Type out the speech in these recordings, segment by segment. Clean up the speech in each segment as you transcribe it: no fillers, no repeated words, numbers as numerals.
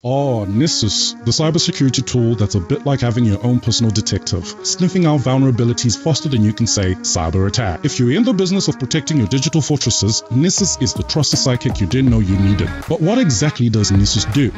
Nessus, the cybersecurity tool that's a bit like having your own personal detective, sniffing out vulnerabilities faster than you can say cyber attack. If you're in the business of protecting your digital fortresses, Nessus is the trusted sidekick you didn't know you needed. But what exactly does Nessus do?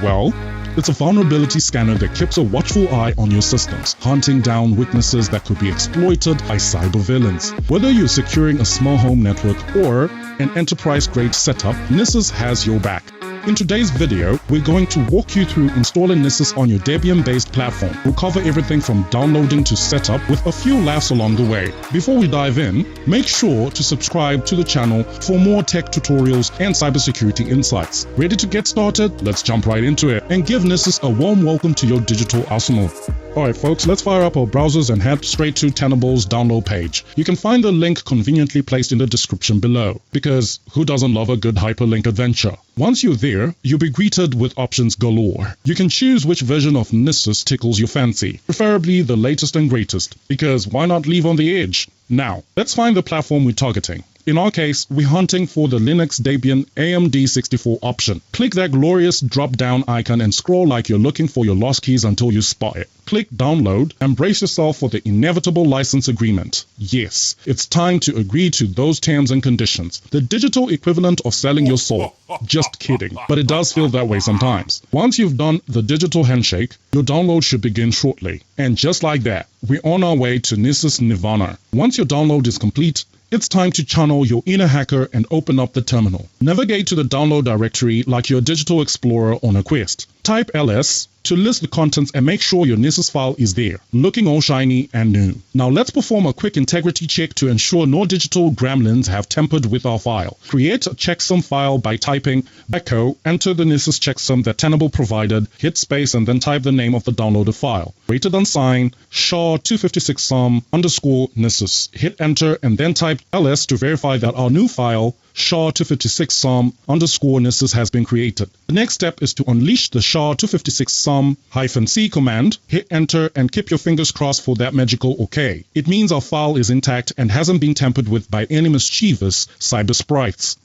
Well, it's a vulnerability scanner that keeps a watchful eye on your systems, hunting down weaknesses that could be exploited by cyber villains. Whether you're securing a small home network or an enterprise-grade setup, Nessus has your back. In today's video, we're going to walk you through installing Nessus on your Debian-based platform. We'll cover everything from downloading to setup with a few laughs along the way. Before we dive in, make sure to subscribe to the channel for more tech tutorials and cybersecurity insights. Ready to get started? Let's jump right into it and give Nessus a warm welcome to your digital arsenal. Alright folks, let's fire up our browsers and head straight to Tenable's download page. You can find the link conveniently placed in the description below, because who doesn't love a good hyperlink adventure? Once you're there, you'll be greeted with options galore. You can choose which version of Nessus tickles your fancy, preferably the latest and greatest, because why not leave on the edge? Now, let's find the platform we're targeting. In our case, we're hunting for the Linux Debian AMD 64 option. Click that glorious drop-down icon and scroll like you're looking for your lost keys until you spot it. Click download and brace yourself for the inevitable license agreement. Yes, it's time to agree to those terms and conditions. The digital equivalent of selling your soul. Just kidding, but it does feel that way sometimes. Once you've done the digital handshake, your download should begin shortly. And just like that, we're on our way to Nessus Nirvana. Once your download is complete, it's time to channel your inner hacker and open up the terminal. Navigate to the download directory like you're a digital explorer on a quest. Type ls to list the contents and make sure your Nessus file is there, looking all shiny and new. Now let's perform a quick integrity check to ensure no digital gremlins have tampered with our file. Create a checksum file by typing echo, enter the Nessus checksum that Tenable provided, hit space and then type the name of the downloaded file. Greater than sign, SHA-256sum _ Nessus. Hit enter and then type ls to verify that our new file SHA-256sum _ Nessus has been created. The next step is to unleash the SHA-256sum-c command, hit enter and keep your fingers crossed for that magical OK. It means our file is intact and hasn't been tampered with by any mischievous cyber sprites.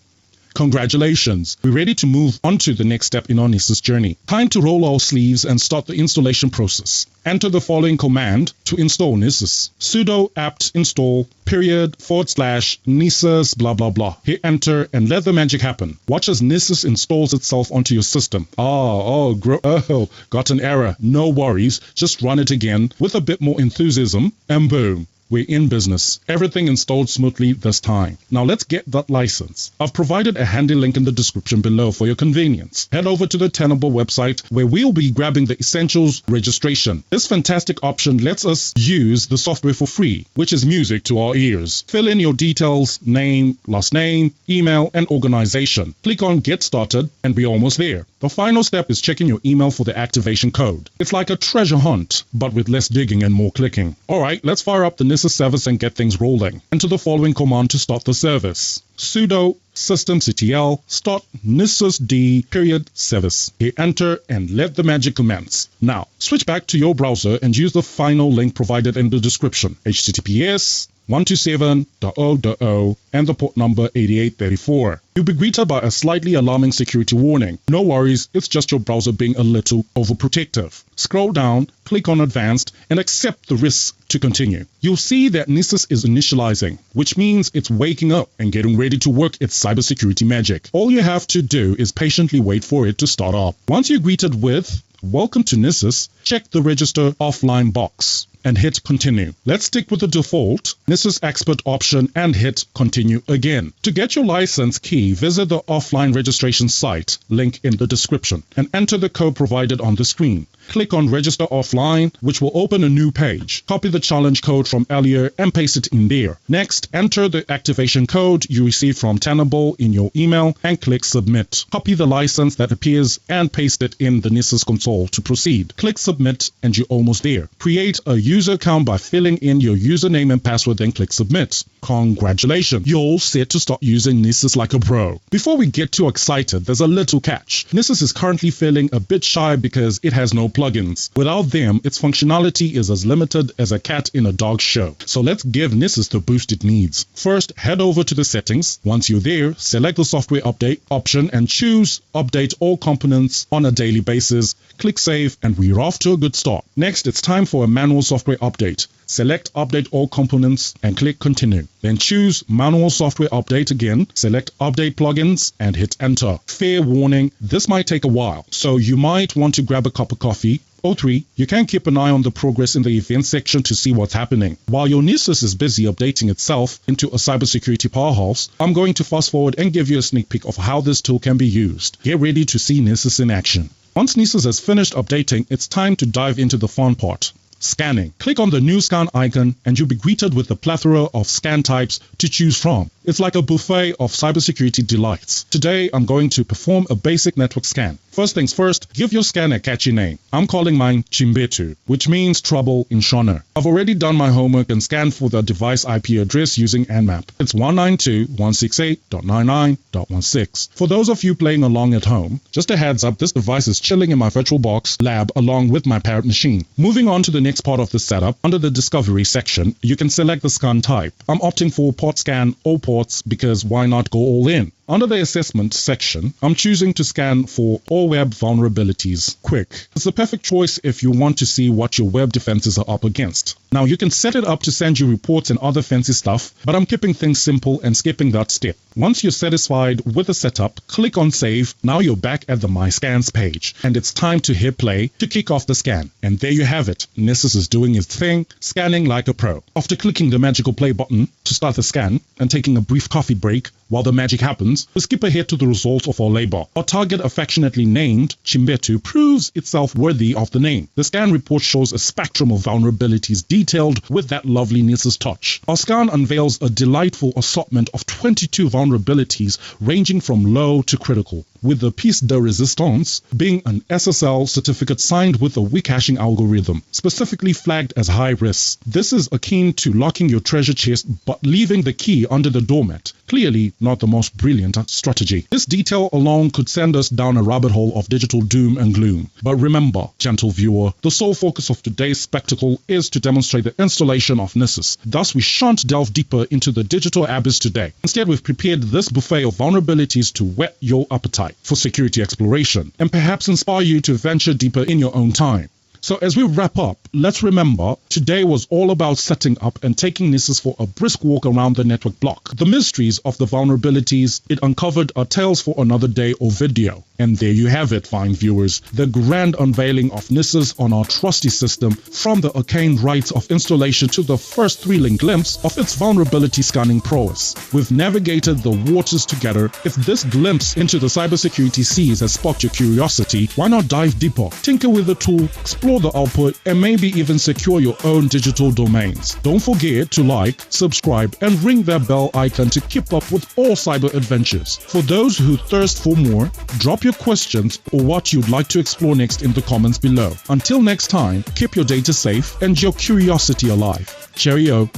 Congratulations! We're ready to move on to the next step in our Nessus journey. Time to roll our sleeves and start the installation process. Enter the following command to install Nessus. sudo apt install /nessus blah blah blah. Hit enter and let the magic happen. Watch as Nessus installs itself onto your system. Got an error. No worries, just run it again with a bit more enthusiasm and boom. We're in business. Everything installed smoothly this time. Now let's get that license. I've provided a handy link in the description below for your convenience. Head over to the Tenable website where we'll be grabbing the Essentials registration. This fantastic option lets us use the software for free, which is music to our ears. Fill in your details, name, last name, email, and organization. Click on Get Started and we're almost there. The final step is checking your email for the activation code. It's like a treasure hunt, but with less digging and more clicking. Alright, let's fire up the Nessus service and get things rolling. Enter the following command to start the service. Sudo systemctl start nessusd service. Hit enter and let the magic commence. Now, switch back to your browser and use the final link provided in the description. https://127.0.0 and the port number 8834. You'll be greeted by a slightly alarming security warning. No worries, it's just your browser being a little overprotective. Scroll down, click on Advanced, and accept the risks to continue. You'll see that Nessus is initializing, which means it's waking up and getting ready to work its cybersecurity magic. All you have to do is patiently wait for it to start up. Once you're greeted with Welcome to Nessus, check the Register Offline box and hit Continue. Let's stick with the default Nessus Expert option and hit Continue again. To get your license key, visit the offline registration site, link in the description, and enter the code provided on the screen. Click on Register Offline, which will open a new page. Copy the challenge code from earlier and paste it in there. Next, enter the activation code you received from Tenable in your email and click Submit. Copy the license that appears and paste it in the Nessus console to proceed. Click Submit and you're almost there. Create a user account by filling in your username and password, then click Submit. Congratulations, you're all set to start using Nessus like a pro. Before we get too excited, there's a little catch. Nessus is currently feeling a bit shy because it has no plugins. Without them, its functionality is as limited as a cat in a dog show. So let's give Nessus the boost it needs. First, head over to the settings. Once you're there, select the software update option and choose Update all components on a daily basis. Click Save and we're off to a good start. Next, it's time for a manual software update. Select Update all components and click Continue. Then choose Manual Software Update again, select Update Plugins and hit Enter. Fair warning, this might take a while, so you might want to grab a cup of coffee. 3. You can keep an eye on the progress in the events section to see what's happening. While your Nessus is busy updating itself into a cybersecurity powerhouse, I'm going to fast forward and give you a sneak peek of how this tool can be used. Get ready to see Nessus in action. Once Nessus has finished updating, it's time to dive into the fun part. Scanning. Click on the new scan icon and you'll be greeted with a plethora of scan types to choose from. It's like a buffet of cybersecurity delights. Today, I'm going to perform a basic network scan. First things first, give your scan a catchy name. I'm calling mine Chimbetu, which means trouble in Shona. I've already done my homework and scanned for the device IP address using Nmap. It's 192.168.99.16. For those of you playing along at home, just a heads up, this device is chilling in my VirtualBox lab along with my parent machine. Moving on to the next part of the setup, under the Discovery section, you can select the scan type. I'm opting for port scan, all ports, because why not go all in? Under the Assessment section, I'm choosing to scan for all web vulnerabilities quick. It's the perfect choice if you want to see what your web defenses are up against. Now you can set it up to send you reports and other fancy stuff, but I'm keeping things simple and skipping that step. Once you're satisfied with the setup, click on Save. Now you're back at the My Scans page, and it's time to hit play to kick off the scan. And there you have it. Nessus is doing its thing, scanning like a pro. After clicking the magical play button to start the scan and taking a brief coffee break while the magic happens, we skip ahead to the results of our labor. Our target, affectionately named Chimbetu, proves itself worthy of the name. The scan report shows a spectrum of vulnerabilities detailed with that lovely Nessus touch. Our scan unveils a delightful assortment of 22 vulnerabilities ranging from low to critical, with the piece de resistance being an SSL certificate signed with a weak hashing algorithm, specifically flagged as high risk. This is akin to locking your treasure chest but leaving the key under the doormat. Clearly not the most brilliant strategy. This detail alone could send us down a rabbit hole of digital doom and gloom. But remember, gentle viewer, the sole focus of today's spectacle is to demonstrate the installation of Nessus. Thus, we shan't delve deeper into the digital abyss today. Instead, we've prepared this buffet of vulnerabilities to whet your appetite for security exploration and perhaps inspire you to venture deeper in your own time. So as we wrap up, let's remember today was all about setting up and taking Nessus for a brisk walk around the network block. The mysteries of the vulnerabilities it uncovered are tales for another day or video. And there you have it, fine viewers, the grand unveiling of Nessus on our trusty system, from the arcane rites of installation to the first thrilling glimpse of its vulnerability scanning prowess. We've navigated the waters together. If this glimpse into the cybersecurity seas has sparked your curiosity, why not dive deeper, tinker with the tool, explore the output, and maybe even secure your own digital domains. Don't forget to like, subscribe, and ring that bell icon to keep up with all cyber adventures. For those who thirst for more, drop your questions or what you'd like to explore next in the comments below. Until next time, keep your data safe and your curiosity alive. Cheerio.